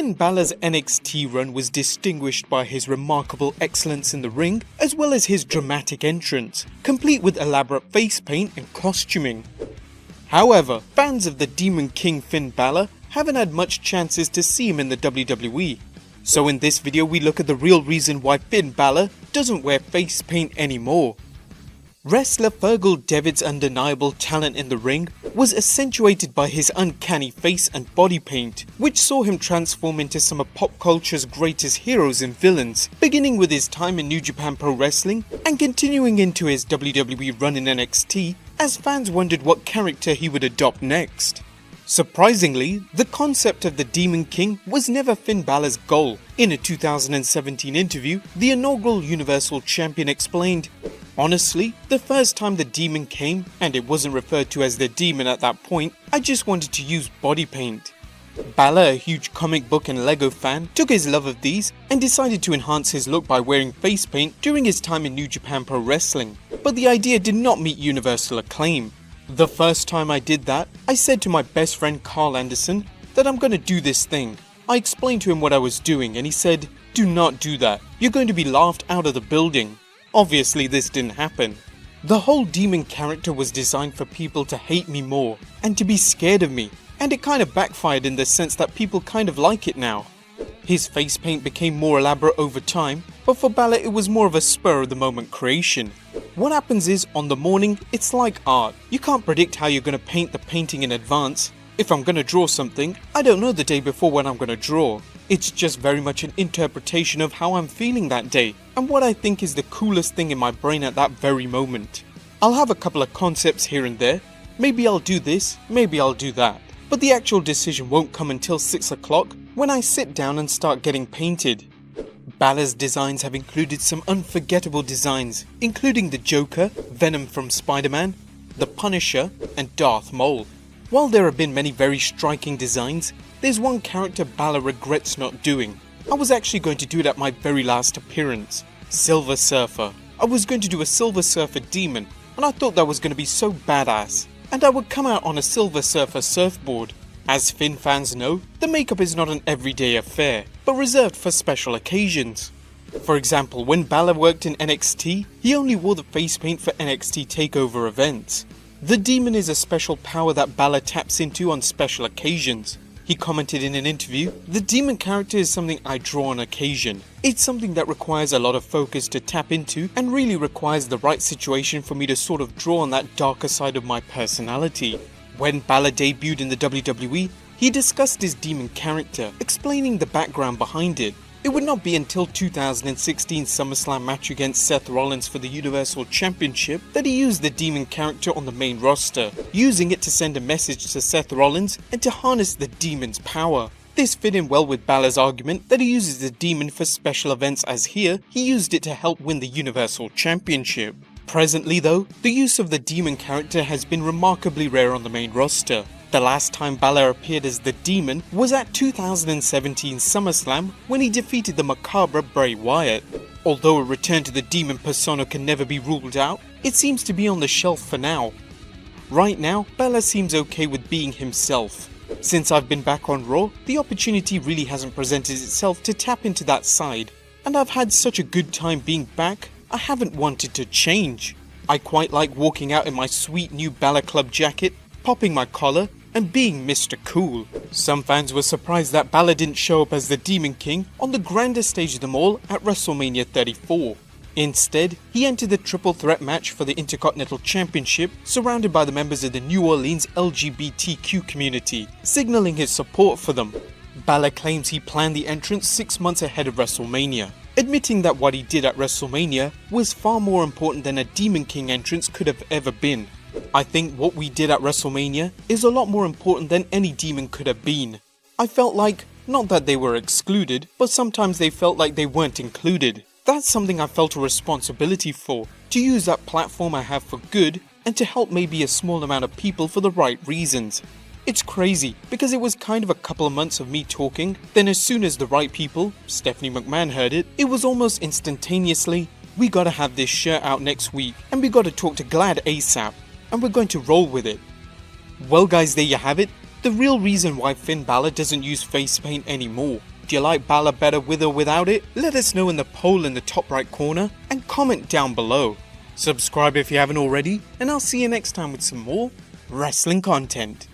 Finn Balor's NXT run was distinguished by his remarkable excellence in the ring, as well as his dramatic entrance, complete with elaborate face paint and costuming. However, fans of the Demon King Finn Balor haven't had much chances to see him in the WWE. So in this video we look at the real reason why Finn Balor doesn't wear face paint anymore. Wrestler Fergal Devitt's undeniable talent in the ring was accentuated by his uncanny face and body paint, which saw him transform into some of pop culture's greatest heroes and villains, beginning with his time in New Japan Pro Wrestling and continuing into his WWE run in NXT, as fans wondered what character he would adopt next. Surprisingly, the concept of the Demon King was never Finn Balor's goal. In a 2017 interview, the inaugural Universal Champion explained, "Honestly, the first time the Demon came, and it wasn't referred to as the Demon at that point, I just wanted to use body paint." Balor, a huge comic book and Lego fan, took his love of these and decided to enhance his look by wearing face paint during his time in New Japan Pro Wrestling. But the idea did not meet universal acclaim. "The first time I did that, I said to my best friend Carl Anderson that I'm gonna do this thing. I explained to him what I was doing and he said, 'Do not do that, you're going to be laughed out of the building.' Obviously this didn't happen. The whole demon character was designed for people to hate me more and to be scared of me, and it kind of backfired in the sense that people kind of like it now." His face paint became more elaborate over time, but for Balor it was more of a spur of the moment creation. What happens is, on the morning, it's like art. You can't predict how you're going to paint the painting in advance. If I'm going to draw something, I don't know the day before when I'm going to draw. It's just very much an interpretation of how I'm feeling that day, and what I think is the coolest thing in my brain at that very moment. I'll have a couple of concepts here and there. Maybe I'll do this, maybe I'll do that. But the actual decision won't come until 6 o'clock when I sit down and start getting painted. Balor's designs have included some unforgettable designs, including the Joker, Venom from Spider-Man, the Punisher, and Darth Maul. While there have been many very striking designs, there's one character Balor regrets not doing. I was actually going to do it at my very last appearance, Silver Surfer. I was going to do a Silver Surfer demon, and I thought that was going to be so badass. And I would come out on a Silver Surfer surfboard. As Finn fans know, the makeup is not an everyday affair, but reserved for special occasions. For example, when Balor worked in NXT, he only wore the face paint for NXT TakeOver events. The demon is a special power that Balor taps into on special occasions. He commented in an interview, "The demon character is something I draw on occasion. It's something that requires a lot of focus to tap into and really requires the right situation for me to sort of draw on that darker side of my personality." When Balor debuted in the WWE, he discussed his demon character, explaining the background behind it. It would not be until 2016 SummerSlam match against Seth Rollins for the Universal Championship that he used the demon character on the main roster, using it to send a message to Seth Rollins and to harness the demon's power. This fit in well with Balor's argument that he uses the demon for special events, as here, he used it to help win the Universal Championship. Presently though, the use of the demon character has been remarkably rare on the main roster. The last time Balor appeared as the demon was at 2017 SummerSlam when he defeated the macabre Bray Wyatt. Although a return to the demon persona can never be ruled out, it seems to be on the shelf for now. Right now, Balor seems okay with being himself. Since I've been back on Raw, the opportunity really hasn't presented itself to tap into that side, and I've had such a good time being back, I haven't wanted to change. I quite like walking out in my sweet new Balor Club jacket, popping my collar, and being Mr. Cool. Some fans were surprised that Balor didn't show up as the Demon King on the grandest stage of them all at WrestleMania 34. Instead, he entered the triple threat match for the Intercontinental Championship, surrounded by the members of the New Orleans LGBTQ community, signaling his support for them. Balor claims he planned the entrance 6 months ahead of WrestleMania, admitting that what he did at WrestleMania was far more important than a Demon King entrance could have ever been. "I think what we did at WrestleMania is a lot more important than any demon could have been. I felt like, not that they were excluded, but sometimes they felt like they weren't included. That's something I felt a responsibility for, to use that platform I have for good, and to help maybe a small amount of people for the right reasons." It's crazy, because it was kind of a couple of months of me talking, then as soon as the right people, Stephanie McMahon, heard it, it was almost instantaneously, "We gotta have this shirt out next week, and we gotta talk to Glad ASAP, and we're going to roll with it." Well guys, there you have it, the real reason why Finn Balor doesn't use face paint anymore. Do you like Balor better with or without it? Let us know in the poll in the top right corner and comment down below. Subscribe if you haven't already, and I'll see you next time with some more wrestling content.